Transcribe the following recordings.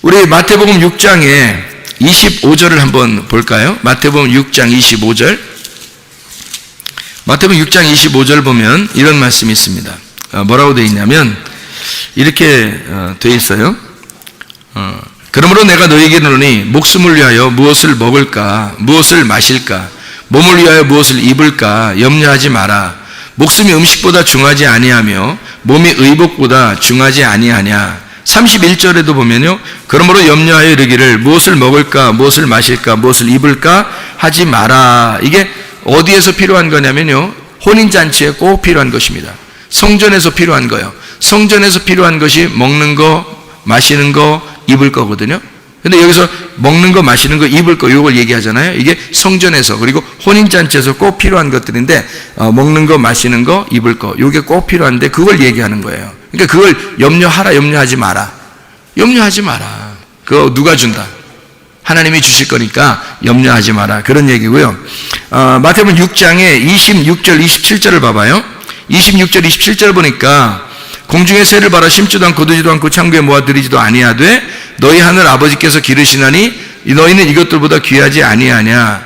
우리 마태복음 6장에 25절을 한번 볼까요? 마태복음 6장 25절. 마태복음 6장 25절 보면 이런 말씀이 있습니다. 뭐라고 되어 있냐면 이렇게 되어 있어요. 그러므로 내가 너희에게 이르노니 목숨을 위하여 무엇을 먹을까 무엇을 마실까 몸을 위하여 무엇을 입을까 염려하지 마라. 목숨이 음식보다 중하지 아니하며 몸이 의복보다 중하지 아니하냐. 31절에도 보면요. 그러므로 염려하여 이르기를 무엇을 먹을까 무엇을 마실까 무엇을 입을까 하지 마라. 이게 어디에서 필요한 거냐면요. 혼인잔치에 꼭 필요한 것입니다. 성전에서 필요한 거예요. 성전에서 필요한 것이 먹는 거 마시는 거 입을 거거든요. 근데 여기서 먹는 거 마시는 거 입을 거 이걸 얘기하잖아요. 이게 성전에서 그리고 혼인잔치에서 꼭 필요한 것들인데 먹는 거 마시는 거 입을 거 이게 꼭 필요한데 그걸 얘기하는 거예요. 그러니까 그걸 염려하라 염려하지 마라. 염려하지 마라. 그거 누가 준다? 하나님이 주실 거니까 염려하지 마라. 그런 얘기고요. 마태복음 6장에 26절 27절을 봐봐요. 26절 27절 보니까 공중의 새를 봐라 심지도 않고 거두지도 않고 창고에 모아들이지도 아니하되 너희 하늘 아버지께서 기르시나니 너희는 이것들보다 귀하지 아니하냐.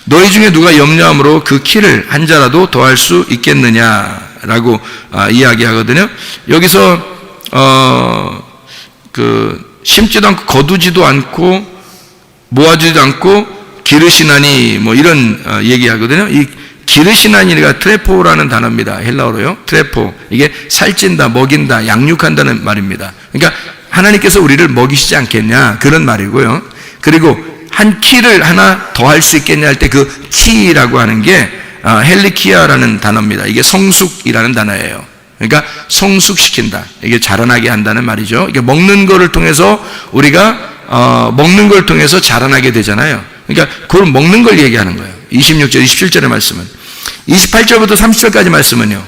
너희 중에 누가 염려함으로 그 키를 한 자라도 더할 수 있겠느냐라고 이야기하거든요. 여기서 심지도 않고 거두지도 않고 모아지도 않고 기르시나니 뭐 이런 얘기하거든요. 이 기르시나니가 트레포라는 단어입니다. 헬라어로요. 트레포. 이게 살찐다, 먹인다, 양육한다는 말입니다. 그러니까 하나님께서 우리를 먹이시지 않겠냐 그런 말이고요. 그리고 한 키를 하나 더 할 수 있겠냐 할 때 그 키라고 하는 게 헬리키아라는 단어입니다. 이게 성숙이라는 단어예요. 그러니까 성숙시킨다. 이게 자라나게 한다는 말이죠. 이게 먹는 거를 통해서 우리가 먹는 걸 통해서 자라나게 되잖아요. 그러니까 그걸 먹는 걸 얘기하는 거예요. 26절, 27절의 말씀은. 28절부터 30절까지 말씀은요.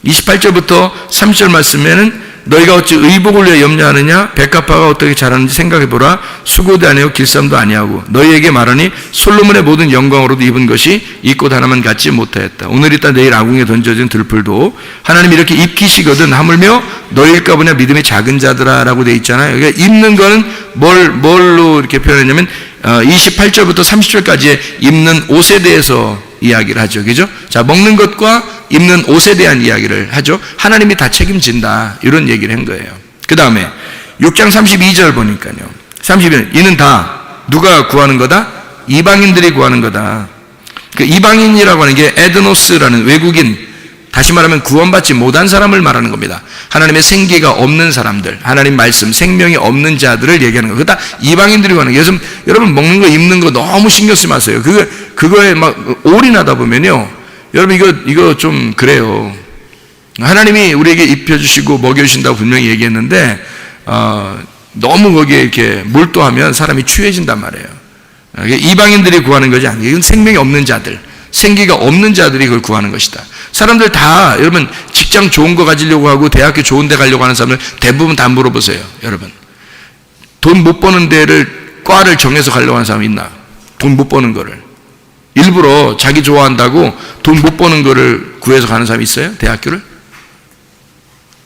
28절부터 30절 말씀에는 너희가 어찌 의복을 위해 염려하느냐? 백합화가 어떻게 자라는지 생각해보라. 수고도 아니하고 길쌈도 아니하고 너희에게 말하니 솔로몬의 모든 영광으로도 입은 것이 이 꽃 하나만 갖지 못하였다. 오늘 있다 내일 아궁에 던져진 들풀도 하나님이 이렇게 입히시거든 하물며 너희일까 보냐 믿음이 작은 자들아 라고 되어 있잖아요. 그러니까 입는 거는 뭘로 이렇게 표현했냐면 28절부터 30절까지의 입는 옷에 대해서 이야기를 하죠. 그죠? 자, 먹는 것과 입는 옷에 대한 이야기를 하죠. 하나님이 다 책임진다. 이런 얘기를 한 거예요. 그 다음에 6장 32절 보니까요. 32절. 이는 다 누가 구하는 거다? 이방인들이 구하는 거다. 그 이방인이라고 하는 게 에드노스라는 외국인, 다시 말하면 구원받지 못한 사람을 말하는 겁니다. 하나님의 생기가 없는 사람들, 하나님 말씀, 생명이 없는 자들을 얘기하는 거예요. 그거 다 이방인들이 구하는 거예요. 여러분 먹는 거 입는 거 너무 신경 쓰지 마세요. 그거에 막 올인하다 보면요. 여러분 이거 좀 그래요. 하나님이 우리에게 입혀주시고 먹여주신다고 분명히 얘기했는데 너무 거기에 이렇게 몰두하면 사람이 추해진단 말이에요. 이방인들이 구하는 것이 아니에요. 이건 생명이 없는 자들, 생기가 없는 자들이 그걸 구하는 것이다. 사람들 다 여러분 직장 좋은 거 가지려고 하고 대학교 좋은 데 가려고 하는 사람들 대부분 다 물어보세요. 여러분 돈 못 버는 데를 과를 정해서 가려고 하는 사람 있나? 돈 못 버는 거를 일부러 자기 좋아한다고 돈 못 버는 거를 구해서 가는 사람이 있어요? 대학교를?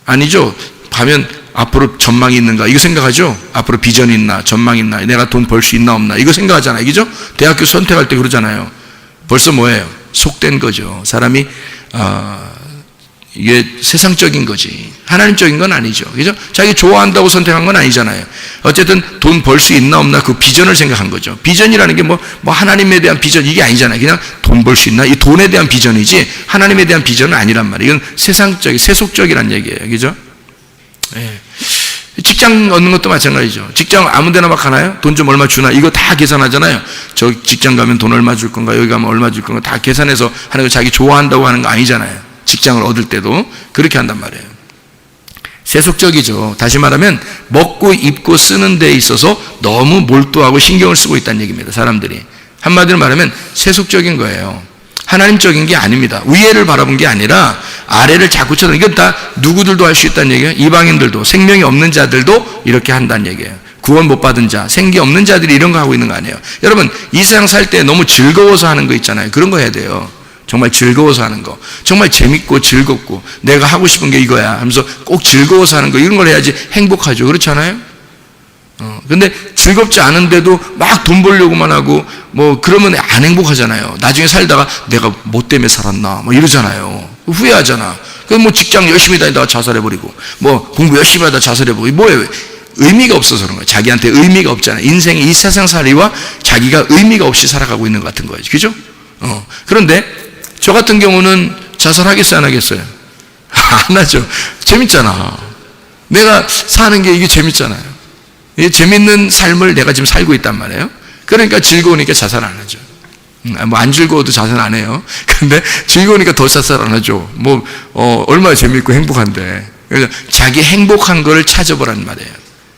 아니죠. 가면 앞으로 전망이 있는가 이거 생각하죠. 앞으로 비전이 있나 전망이 있나 내가 돈 벌 수 있나 없나 이거 생각하잖아요. 그죠? 대학교 선택할 때 그러잖아요. 벌써 뭐예요? 속된 거죠. 사람이 이게 세상적인 거지 하나님적인 건 아니죠. 그죠? 자기 좋아한다고 선택한 건 아니잖아요. 어쨌든 돈 벌 수 있나 없나 그 비전을 생각한 거죠. 비전이라는 게 뭐 하나님에 대한 비전 이게 아니잖아요. 그냥 돈 벌 수 있나 이 돈에 대한 비전이지 하나님에 대한 비전은 아니란 말이에요. 이건 세상적인 세속적이란 얘기예요. 그죠? 네. 직장 얻는 것도 마찬가지죠. 직장 아무 데나 막 가나요? 돈 좀 얼마 주나? 이거 다 계산하잖아요. 저 직장 가면 돈 얼마 줄 건가? 여기 가면 얼마 줄 건가? 다 계산해서 하는 거 자기 좋아한다고 하는 거 아니잖아요. 직장을 얻을 때도 그렇게 한단 말이에요. 세속적이죠. 다시 말하면 먹고 입고 쓰는 데 있어서 너무 몰두하고 신경을 쓰고 있다는 얘기입니다. 사람들이. 한마디로 말하면 세속적인 거예요. 하나님적인 게 아닙니다. 위에를 바라본 게 아니라 아래를 자꾸 쳐다보는 이건 다 누구들도 할 수 있다는 얘기예요. 이방인들도 생명이 없는 자들도 이렇게 한다는 얘기예요. 구원 못 받은 자, 생기 없는 자들이 이런 거 하고 있는 거 아니에요. 여러분 이 세상 살 때 너무 즐거워서 하는 거 있잖아요. 그런 거 해야 돼요. 정말 즐거워서 하는 거, 정말 재밌고 즐겁고 내가 하고 싶은 게 이거야 하면서 꼭 즐거워서 하는 거 이런 걸 해야지 행복하죠. 그렇지 않아요? 근데 즐겁지 않은데도 막 돈 벌려고만 하고 뭐 그러면 안 행복하잖아요. 나중에 살다가 내가 뭐 때문에 살았나 뭐 이러잖아요. 후회하잖아. 그럼 뭐 직장 열심히 다니다가 자살해버리고 뭐 공부 열심히 하다가 자살해버리고 뭐예요? 의미가 없어서 그런 거예요. 자기한테 의미가 없잖아요. 인생의 이 세상살이와 자기가 의미가 없이 살아가고 있는 것 같은 거예요. 그죠? 그런데 저 같은 경우는 자살하겠어요? 안 하겠어요? 안 하죠. 재밌잖아. 내가 사는 게 이게 재밌잖아요. 이 재밌는 삶을 내가 지금 살고 있단 말이에요. 그러니까 즐거우니까 자살 안 하죠. 뭐 안 즐거워도 자살 안 해요. 근데 즐거우니까 더 자살 안 하죠. 뭐 얼마나 재밌고 행복한데. 그래서 자기 행복한 거를 찾아보라는 말이에요.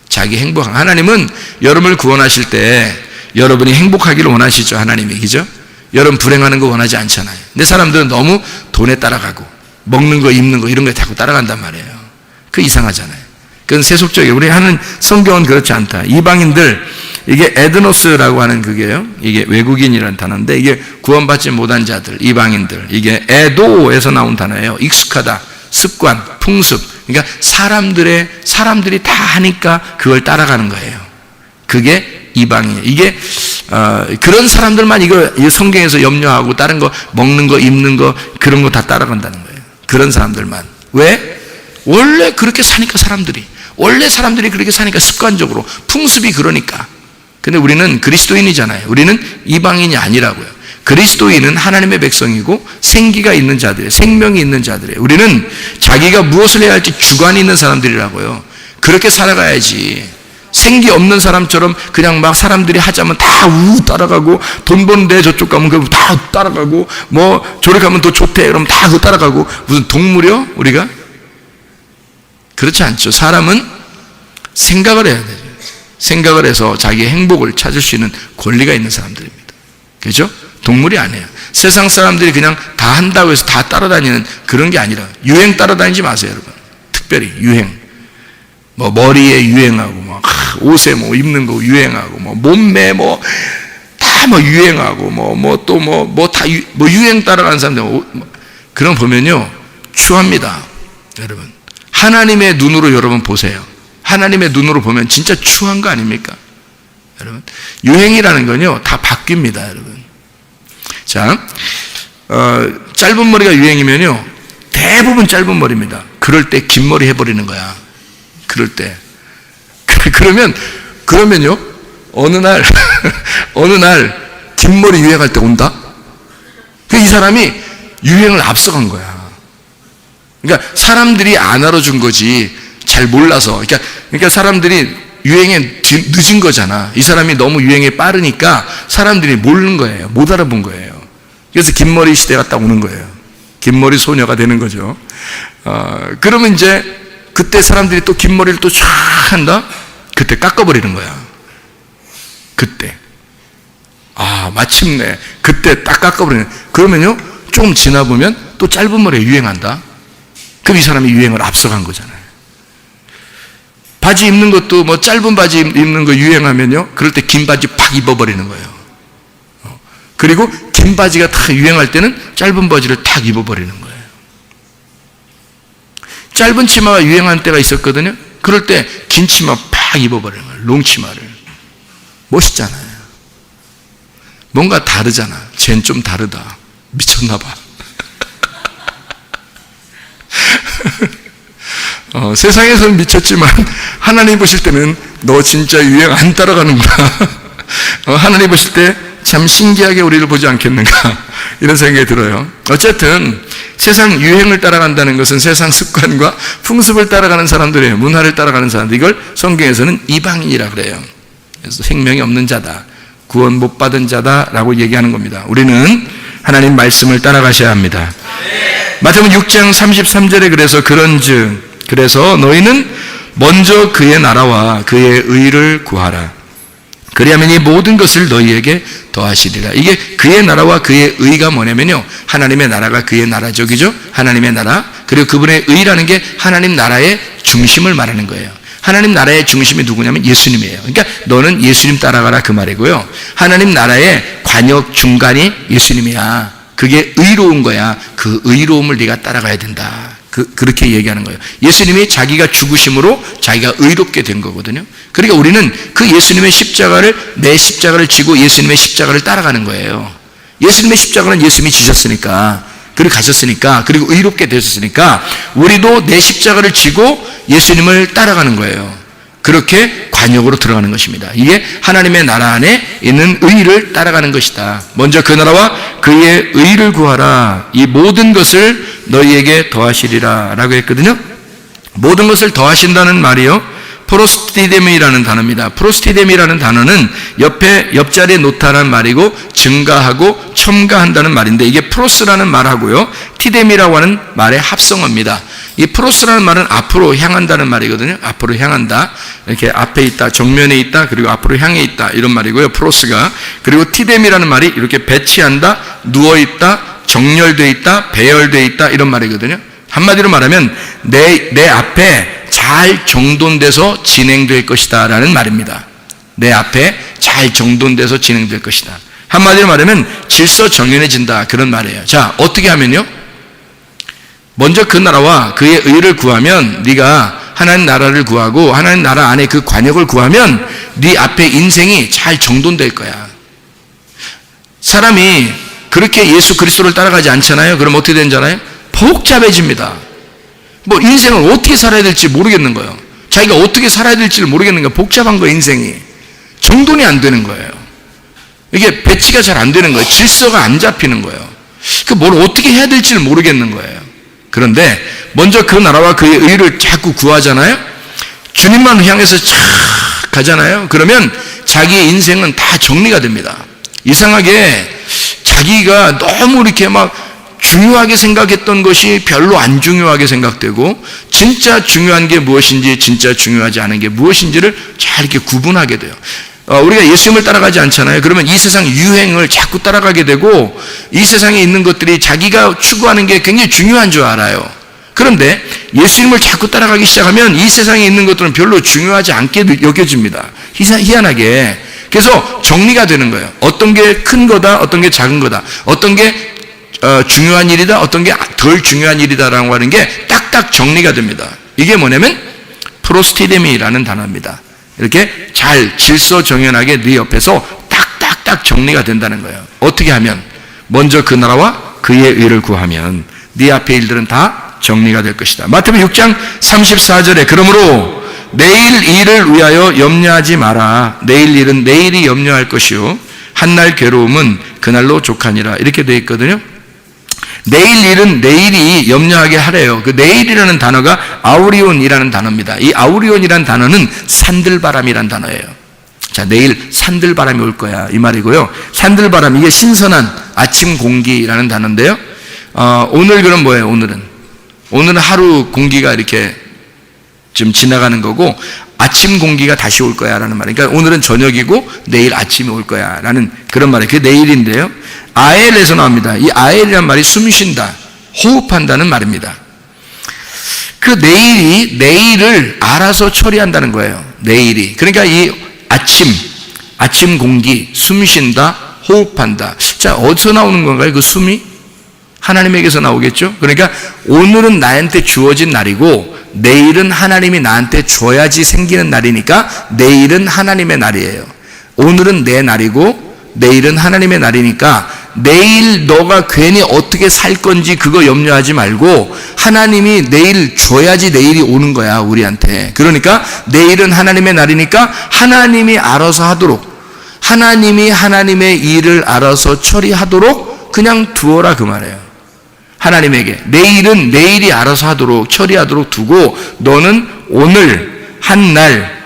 자기 행복한. 하나님은 여러분을 구원하실 때 여러분이 행복하기를 원하시죠. 하나님이. 그죠? 여러분 불행하는 거 원하지 않잖아요. 근데 사람들은 너무 돈에 따라가고 먹는 거 입는 거 이런 거에 자꾸 따라간단 말이에요. 그 이상하잖아요. 그건 세속적이에요. 우리 하는 성경은 그렇지 않다. 이방인들, 이게 에드노스라고 하는 그게요. 이게 외국인이라는 단어인데 이게 구원받지 못한 자들, 이방인들. 이게 에도에서 나온 단어예요. 익숙하다, 습관, 풍습. 그러니까 사람들이 다 하니까 그걸 따라가는 거예요. 그게 이방이에요. 이게 그런 사람들만 이거 성경에서 염려하고 다른 거 먹는 거 입는 거 그런 거 다 따라간다는 거예요. 그런 사람들만. 왜? 원래 그렇게 사니까 원래 사람들이 그렇게 사니까 습관적으로 풍습이 그러니까. 근데 우리는 그리스도인이잖아요. 우리는 이방인이 아니라고요. 그리스도인은 하나님의 백성이고 생기가 있는 자들이에요. 생명이 있는 자들이에요. 우리는 자기가 무엇을 해야 할지 주관이 있는 사람들이라고요. 그렇게 살아가야지. 생기 없는 사람처럼 그냥 막 사람들이 하자면 다 따라가고, 돈 버는데 저쪽 가면 그럼 다 따라가고, 뭐 저리 가면 더 좋대 그러면 다 그거 따라가고. 무슨 동물이요? 우리가? 그렇지 않죠. 사람은 생각을 해야 돼요. 생각을 해서 자기의 행복을 찾을 수 있는 권리가 있는 사람들입니다. 그죠? 동물이 아니에요. 세상 사람들이 그냥 다 한다고 해서 다 따라다니는 그런 게 아니라, 유행 따라다니지 마세요, 여러분. 특별히 유행. 뭐 머리에 유행하고, 뭐 옷에 뭐 입는 거 유행하고, 뭐 몸매 뭐 다 뭐 유행하고, 뭐 유행 따라가는 사람들, 그런 거 보면요 추합니다, 여러분. 하나님의 눈으로 여러분 보세요. 하나님의 눈으로 보면 진짜 추한 거 아닙니까? 여러분, 유행이라는 건요 다 바뀝니다, 여러분. 자, 짧은 머리가 유행이면요 대부분 짧은 머리입니다. 그럴 때 긴 머리 해버리는 거야. 그럴 때. 그러면요 어느 날 긴 머리 유행할 때 온다. 이 사람이 유행을 앞서간 거야. 그러니까 사람들이 안 알아준 거지 잘 몰라서. 그러니까 사람들이 유행에 늦은 거잖아. 이 사람이 너무 유행에 빠르니까 사람들이 모르는 거예요. 못 알아본 거예요. 그래서 긴 머리 시대가 딱 오는 거예요. 긴 머리 소녀가 되는 거죠. 그러면 이제 그때 사람들이 또 긴 머리를 또 쫙 한다? 그때 깎아버리는 거야. 그때. 마침내 그때 딱 깎아버리는. 그러면요 조금 지나보면 또 짧은 머리가 유행한다. 그럼 이 사람이 유행을 앞서간 거잖아요. 바지 입는 것도 뭐 짧은 바지 입는 거 유행하면요 그럴 때 긴 바지 팍 입어버리는 거예요. 그리고 긴 바지가 다 유행할 때는 짧은 바지를 탁 입어버리는 거예요. 짧은 치마가 유행한 때가 있었거든요. 그럴 때 긴 치마 팍 입어버리는 거예요. 롱치마를. 멋있잖아요. 뭔가 다르잖아. 쟨 좀 다르다. 미쳤나 봐. 세상에서는 미쳤지만 하나님 보실 때는 너 진짜 유행 안 따라가는구나. 하나님 보실 때 참 신기하게 우리를 보지 않겠는가, 이런 생각이 들어요. 어쨌든 세상 유행을 따라간다는 것은 세상 습관과 풍습을 따라가는 사람들이에요. 문화를 따라가는 사람들. 이걸 성경에서는 이방인이라 그래요. 그래서 생명이 없는 자다, 구원 못 받은 자다라고 얘기하는 겁니다. 우리는 하나님 말씀을 따라가셔야 합니다. 마태복음 6장 33절에 그래서 너희는 먼저 그의 나라와 그의 의를 구하라. 그리하면 이 모든 것을 너희에게 더하시리라. 이게 그의 나라와 그의 의가 뭐냐면요, 하나님의 나라가 그의 나라죠. 그죠? 하나님의 나라. 그리고 그분의 의라는 게 하나님 나라의 중심을 말하는 거예요. 하나님 나라의 중심이 누구냐면 예수님이에요. 그러니까 너는 예수님 따라가라, 그 말이고요. 하나님 나라의 관역 중간이 예수님이야. 그게 의로운 거야. 그 의로움을 네가 따라가야 된다. 그렇게 얘기하는 거예요. 예수님이 자기가 죽으심으로 자기가 의롭게 된 거거든요. 그러니까 우리는 그 예수님의 십자가를, 내 십자가를 지고 예수님의 십자가를 따라가는 거예요. 예수님의 십자가는 예수님이 지셨으니까, 그리고 가셨으니까, 그리고 의롭게 되셨으니까 우리도 내 십자가를 지고 예수님을 따라가는 거예요. 그렇게 관역으로 들어가는 것입니다. 이게 하나님의 나라 안에 있는 의를 따라가는 것이다. 먼저 그 나라와 그의 의를 구하라. 이 모든 것을 너희에게 더하시리라 라고 했거든요. 모든 것을 더하신다는 말이요, 프로스티뎀이라는 단어입니다. 프로스티뎀이라는 단어는 옆자리에 놓다라는 말이고 증가하고 첨가한다는 말인데, 이게 프로스라는 말하고요 티뎀이라고 하는 말의 합성어입니다. 이 프로스라는 말은 앞으로 향한다는 말이거든요. 앞으로 향한다, 이렇게 앞에 있다, 정면에 있다, 그리고 앞으로 향해 있다, 이런 말이고요, 프로스가. 그리고 티뎀이라는 말이 이렇게 배치한다, 누워있다, 정렬되어 있다, 배열되어 있다, 이런 말이거든요. 한마디로 말하면 내 앞에 잘 정돈돼서 진행될 것이다 라는 말입니다. 내 앞에 잘 정돈돼서 진행될 것이다. 한마디로 말하면 질서 정연해진다, 그런 말이에요. 자, 어떻게 하면요? 먼저 그 나라와 그의 의를 구하면, 네가 하나님 나라를 구하고 하나님 나라 안에 그 관역을 구하면 네 앞에 인생이 잘 정돈될 거야. 사람이 그렇게 예수 그리스도를 따라가지 않잖아요. 그럼 어떻게 되는잖아요? 복잡해집니다. 뭐 인생을 어떻게 살아야 될지 모르겠는 거예요. 자기가 어떻게 살아야 될지를 모르겠는 거예요. 복잡한 거예요. 인생이 정돈이 안 되는 거예요. 이게 배치가 잘 안 되는 거예요. 질서가 안 잡히는 거예요. 그 뭘 어떻게 해야 될지를 모르겠는 거예요. 그런데 먼저 그 나라와 그의 의를 자꾸 구하잖아요. 주님만 향해서 착 가잖아요. 그러면 자기의 인생은 다 정리가 됩니다. 이상하게 자기가 너무 이렇게 막 중요하게 생각했던 것이 별로 안 중요하게 생각되고, 진짜 중요한 게 무엇인지 진짜 중요하지 않은 게 무엇인지를 잘 이렇게 구분하게 돼요. 우리가 예수님을 따라가지 않잖아요. 그러면 이 세상 유행을 자꾸 따라가게 되고, 이 세상에 있는 것들이 자기가 추구하는 게 굉장히 중요한 줄 알아요. 그런데 예수님을 자꾸 따라가기 시작하면 이 세상에 있는 것들은 별로 중요하지 않게 여겨집니다. 희한하게. 그래서 정리가 되는 거예요. 어떤 게 큰 거다, 어떤 게 작은 거다, 어떤 게 중요한 일이다, 어떤 게 덜 중요한 일이다라고 하는 게 딱딱 정리가 됩니다. 이게 뭐냐면 프로스티뎀이라는 단어입니다. 이렇게 잘 질서 정연하게 네 옆에서 딱딱딱 정리가 된다는 거예요. 어떻게 하면? 먼저 그 나라와 그의 의를 구하면 네 앞의 일들은 다 정리가 될 것이다. 마태복음 6장 34절에 그러므로 내일 일을 위하여 염려하지 마라. 내일 일은 내일이 염려할 것이요 한날 괴로움은 그날로 족하니라, 이렇게 되어 있거든요. 내일 일은 내일이 염려하게 하래요. 그 내일이라는 단어가 아우리온이라는 단어입니다. 이 아우리온이라는 단어는 산들바람이라는 단어예요. 자, 내일 산들바람이 올 거야, 이 말이고요. 산들바람, 이게 신선한 아침 공기라는 단어인데요. 오늘 그럼 뭐예요? 오늘은 하루 공기가 이렇게 좀 지나가는 거고, 아침 공기가 다시 올 거야 라는 말이에요. 그러니까 오늘은 저녁이고 내일 아침이 올 거야 라는 그런 말이에요. 그게 내일인데요. 아엘에서 나옵니다. 이 아엘이라는 말이 숨 쉰다, 호흡한다는 말입니다. 그 내일이 내일을 알아서 처리한다는 거예요. 내일이. 그러니까 이 아침 공기, 숨 쉰다, 호흡한다. 자, 어디서 나오는 건가요? 그 숨이? 하나님에게서 나오겠죠? 그러니까 오늘은 나한테 주어진 날이고 내일은 하나님이 나한테 줘야지 생기는 날이니까 내일은 하나님의 날이에요. 오늘은 내 날이고 내일은 하나님의 날이니까 내일 너가 괜히 어떻게 살 건지 그거 염려하지 말고 하나님이 내일 줘야지 내일이 오는 거야, 우리한테. 그러니까 내일은 하나님의 날이니까 하나님이 알아서 하도록, 하나님이 하나님의 일을 알아서 처리하도록 그냥 두어라, 그 말이에요. 하나님에게 내일은 내일이 알아서 하도록, 처리하도록 두고 너는 오늘 한 날,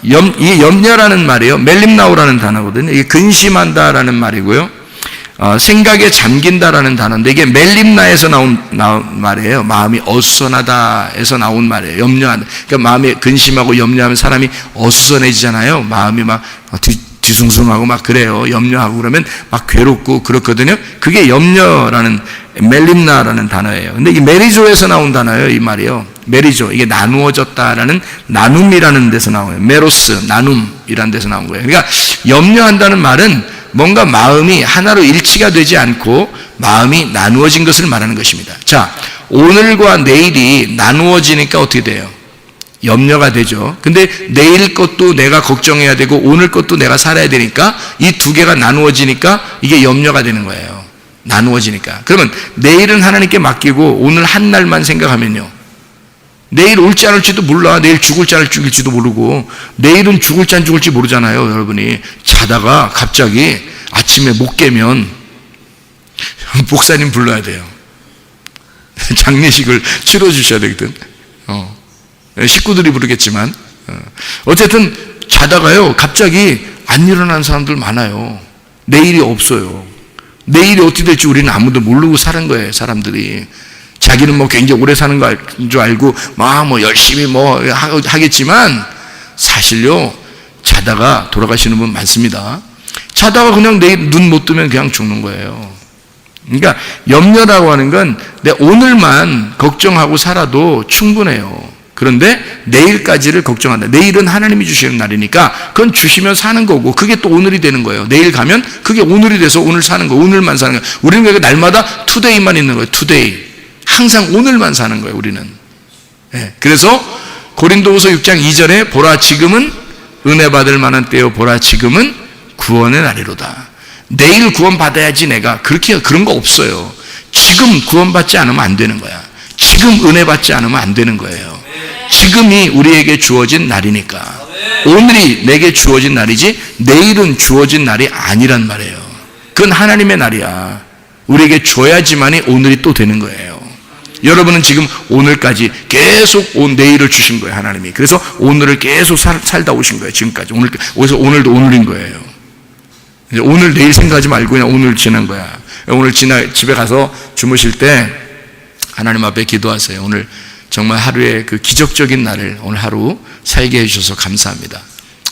이 염려라는 말이에요. 멜림나우라는 단어거든요. 이게 근심한다라는 말이고요. 생각에 잠긴다라는 단어인데 이게 멜림나에서 나온 말이에요. 마음이 어수선하다에서 나온 말이에요. 염려하는. 그러니까 마음이 근심하고 염려하면 사람이 어수선해지잖아요. 마음이 막 뒤숭숭하고 막 그래요. 염려하고 그러면 막 괴롭고 그렇거든요. 그게 염려라는, 멜림나라는 단어예요. 근데 이 메리조에서 나온 단어예요, 이 말이요. 메리조, 이게 나누어졌다라는, 나눔이라는 데서 나와요. 메로스, 나눔이라는 데서 나온 거예요. 그러니까 염려한다는 말은 뭔가 마음이 하나로 일치가 되지 않고 마음이 나누어진 것을 말하는 것입니다. 자, 오늘과 내일이 나누어지니까 어떻게 돼요? 염려가 되죠. 근데 내일 것도 내가 걱정해야 되고 오늘 것도 내가 살아야 되니까 이 두 개가 나누어지니까 이게 염려가 되는 거예요. 나누어지니까. 그러면 내일은 하나님께 맡기고 오늘 한 날만 생각하면요, 내일 올지 안 올지도 몰라. 내일 죽을지 안 죽을지도 모르고, 내일은 죽을지 안 죽을지 모르잖아요. 여러분이 자다가 갑자기 아침에 못 깨면 목사님 불러야 돼요. 장례식을 치러주셔야 되거든. 식구들이 부르겠지만, 어쨌든 자다가요 갑자기 안 일어나는 사람들 많아요. 내일이 없어요. 내일이 어떻게 될지 우리는 아무도 모르고 사는 거예요. 사람들이 자기는 뭐 굉장히 오래 사는 줄 알고 막 뭐 열심히 뭐 하겠지만, 사실요 자다가 돌아가시는 분 많습니다. 자다가 그냥 내일 눈 못 뜨면 그냥 죽는 거예요. 그러니까 염려라고 하는 건 내 오늘만 걱정하고 살아도 충분해요. 그런데 내일까지를 걱정한다. 내일은 하나님이 주시는 날이니까 그건 주시면 사는 거고, 그게 또 오늘이 되는 거예요. 내일 가면 그게 오늘이 돼서 오늘 사는 거, 오늘만 사는 거예요. 우리는 그 날마다 투데이만 있는 거예요. 투데이. 항상 오늘만 사는 거예요, 우리는. 네. 그래서 고린도후서 6장 2절에 보라 지금은 은혜 받을 만한 때요, 보라 지금은 구원의 날이로다. 내일 구원 받아야지 내가, 그런 거 없어요. 지금 구원 받지 않으면 안 되는 거야. 지금 은혜 받지 않으면 안 되는 거예요. 지금이 우리에게 주어진 날이니까. 오늘이 내게 주어진 날이지 내일은 주어진 날이 아니란 말이에요. 그건 하나님의 날이야. 우리에게 줘야지만이 오늘이 또 되는 거예요. 여러분은 지금 오늘까지 계속 내일을 주신 거예요, 하나님이. 그래서 오늘을 계속 살다 오신 거예요, 지금까지. 그래서 오늘도 오늘인 거예요. 오늘 내일 생각하지 말고 그냥 오늘 지난 거야. 오늘 집에 가서 주무실 때 하나님 앞에 기도하세요. 오늘 정말 하루의 그 기적적인 날을 오늘 하루 살게 해주셔서 감사합니다.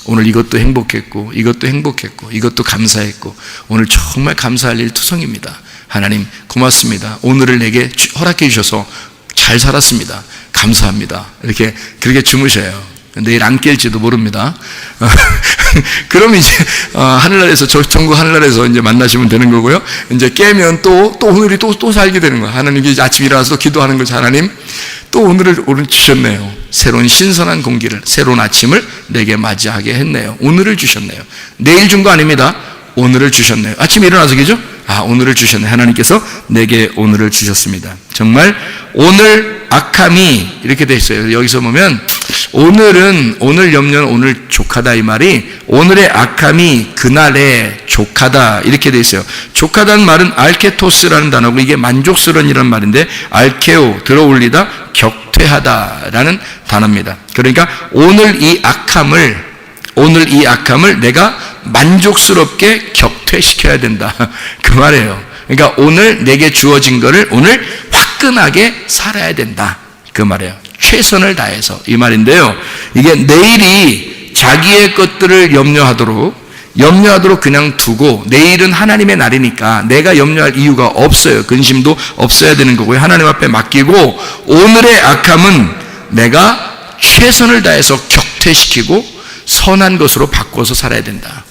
오늘 이것도 행복했고 이것도 행복했고 이것도 감사했고 오늘 정말 감사할 일 투성입니다. 하나님 고맙습니다. 오늘을 내게 허락해 주셔서 잘 살았습니다. 감사합니다. 그렇게 주무셔요. 내일 안 깰지도 모릅니다. 그럼 이제 하늘나라에서, 전국 하늘나라에서 이제 만나시면 되는 거고요. 이제 깨면 또 오늘이 또 살게 되는 거예요. 하나님이 아침에 일어나서 또 기도하는 거죠. 하나님 또 오늘을 주셨네요. 새로운 신선한 공기를, 새로운 아침을 내게 맞이하게 했네요. 오늘을 주셨네요. 내일 준 거 아닙니다. 오늘을 주셨네요. 아침에 일어나서 그죠? 오늘을 주셨네. 하나님께서 내게 오늘을 주셨습니다. 정말 오늘 악함이 이렇게 돼 있어요. 여기서 보면 오늘 염려는 오늘 족하다, 이 말이 오늘의 악함이 그날의 족하다 이렇게 돼 있어요. 족하다는 말은 알케토스라는 단어고, 이게 만족스러운이라는 말인데, 알케오 들어올리다, 격퇴하다라는 단어입니다. 그러니까 오늘 이 악함을 내가 만족스럽게 격퇴시켜야 된다, 그 말이에요. 그러니까 오늘 내게 주어진 거를 오늘 화끈하게 살아야 된다, 그 말이에요. 최선을 다해서, 이 말인데요. 이게 내일이 자기의 것들을 염려하도록 그냥 두고, 내일은 하나님의 날이니까 내가 염려할 이유가 없어요. 근심도 없어야 되는 거고요. 하나님 앞에 맡기고, 오늘의 악함은 내가 최선을 다해서 격퇴시키고 선한 것으로 바꿔서 살아야 된다,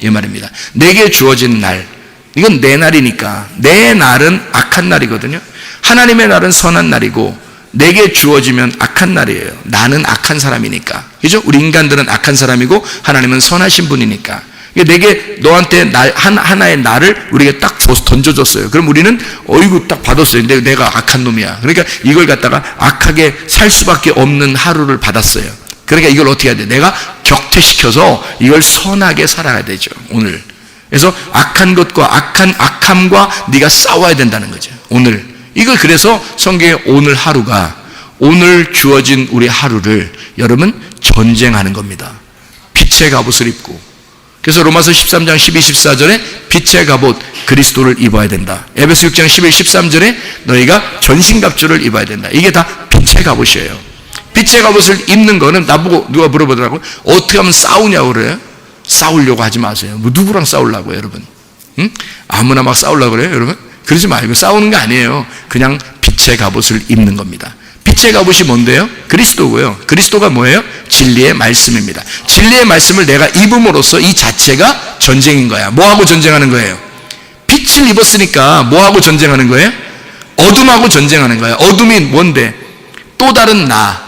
이 말입니다. 내게 주어진 날, 이건 내 날이니까. 내 날은 악한 날이거든요. 하나님의 날은 선한 날이고, 내게 주어지면 악한 날이에요. 나는 악한 사람이니까. 그죠? 우리 인간들은 악한 사람이고 하나님은 선하신 분이니까. 내게, 너한테 하나의 날을 우리가 딱 던져줬어요. 그럼 우리는 어이구 딱 받았어요. 근데 내가 악한 놈이야. 그러니까 이걸 갖다가 악하게 살 수밖에 없는 하루를 받았어요. 그러니까 이걸 어떻게 해야 돼? 내가 격퇴시켜서 이걸 선하게 살아야 되죠, 오늘. 그래서 악한 것과 악함과 네가 싸워야 된다는 거죠, 오늘. 이걸 그래서 성경에 오늘 주어진 우리 하루를 여러분 전쟁하는 겁니다. 빛의 갑옷을 입고. 그래서 로마서 13장 12, 14절에 빛의 갑옷 그리스도를 입어야 된다. 에베소 6장 11, 13절에 너희가 전신갑주를 입어야 된다. 이게 다 빛의 갑옷이에요. 빛의 갑옷을 입는 거는, 나보고 누가 물어보더라고요. 어떻게 하면 싸우냐고 그래요? 싸우려고 하지 마세요. 뭐 누구랑 싸우려고요, 여러분? 응? 아무나 막 싸우려고 그래요, 여러분? 그러지 말고. 싸우는 거 아니에요. 그냥 빛의 갑옷을 입는 겁니다. 빛의 갑옷이 뭔데요? 그리스도고요. 그리스도가 뭐예요? 진리의 말씀입니다. 진리의 말씀을 내가 입음으로써 이 자체가 전쟁인 거야. 뭐하고 전쟁하는 거예요? 빛을 입었으니까 뭐하고 전쟁하는 거예요? 어둠하고 전쟁하는 거예요. 어둠이 뭔데? 또 다른 나.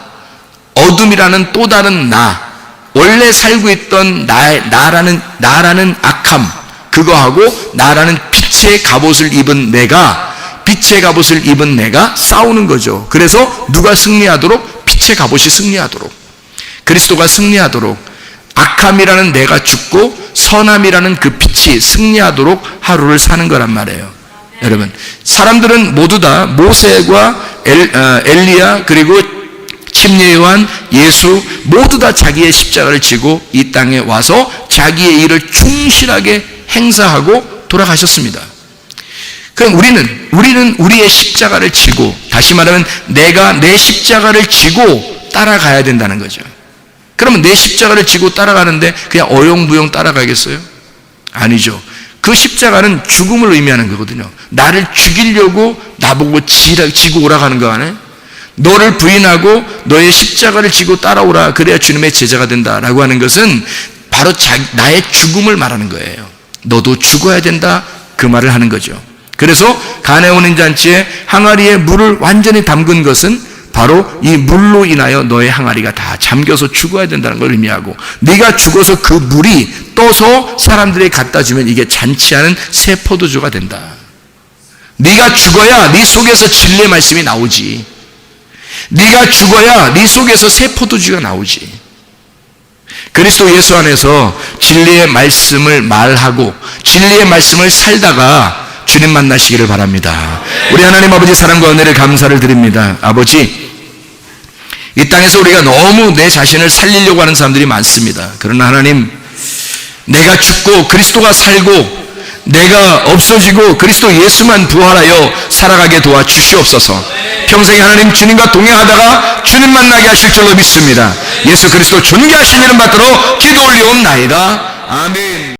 어둠이라는 또 다른 나. 원래 살고 있던 나라는 악함. 그거하고 나라는 빛의 갑옷을 입은 내가 싸우는 거죠. 그래서 누가 승리하도록? 빛의 갑옷이 승리하도록. 그리스도가 승리하도록. 악함이라는 내가 죽고 선함이라는 그 빛이 승리하도록 하루를 사는 거란 말이에요. 여러분, 사람들은 모두 다 모세와 엘리야 그리고 침례 요한, 예수 모두 다 자기의 십자가를 지고 이 땅에 와서 자기의 일을 충실하게 행사하고 돌아가셨습니다. 그럼 우리는 우리의 십자가를 지고, 다시 말하면 내가 내 십자가를 지고 따라가야 된다는 거죠. 그러면 내 십자가를 지고 따라가는데 그냥 어용부용 따라가겠어요? 아니죠. 그 십자가는 죽음을 의미하는 거거든요. 나를 죽이려고 나보고 지고 오라가는 거 아니에요? 너를 부인하고 너의 십자가를 지고 따라오라, 그래야 주님의 제자가 된다라고 하는 것은 바로 나의 죽음을 말하는 거예요. 너도 죽어야 된다, 그 말을 하는 거죠. 그래서 가나 혼인잔치에 항아리에 물을 완전히 담근 것은 바로 이 물로 인하여 너의 항아리가 다 잠겨서 죽어야 된다는 걸 의미하고, 네가 죽어서 그 물이 떠서 사람들에게 갖다 주면 이게 잔치하는 새 포도주가 된다. 네가 죽어야 네 속에서 진리의 말씀이 나오지. 네가 죽어야 네 속에서 새 포도주가 나오지. 그리스도 예수 안에서 진리의 말씀을 말하고 진리의 말씀을 살다가 주님 만나시기를 바랍니다. 우리 하나님 아버지 사랑과 은혜를 감사를 드립니다. 아버지, 이 땅에서 우리가 너무 내 자신을 살리려고 하는 사람들이 많습니다. 그러나 하나님, 내가 죽고 그리스도가 살고 내가 없어지고 그리스도 예수만 부활하여 살아가게 도와주시옵소서. 평생에 하나님 주님과 동행하다가 주님 만나게 하실 줄로 믿습니다. 예수 그리스도 존귀하신 이름 받들어 기도 올리옵나이다. 아멘.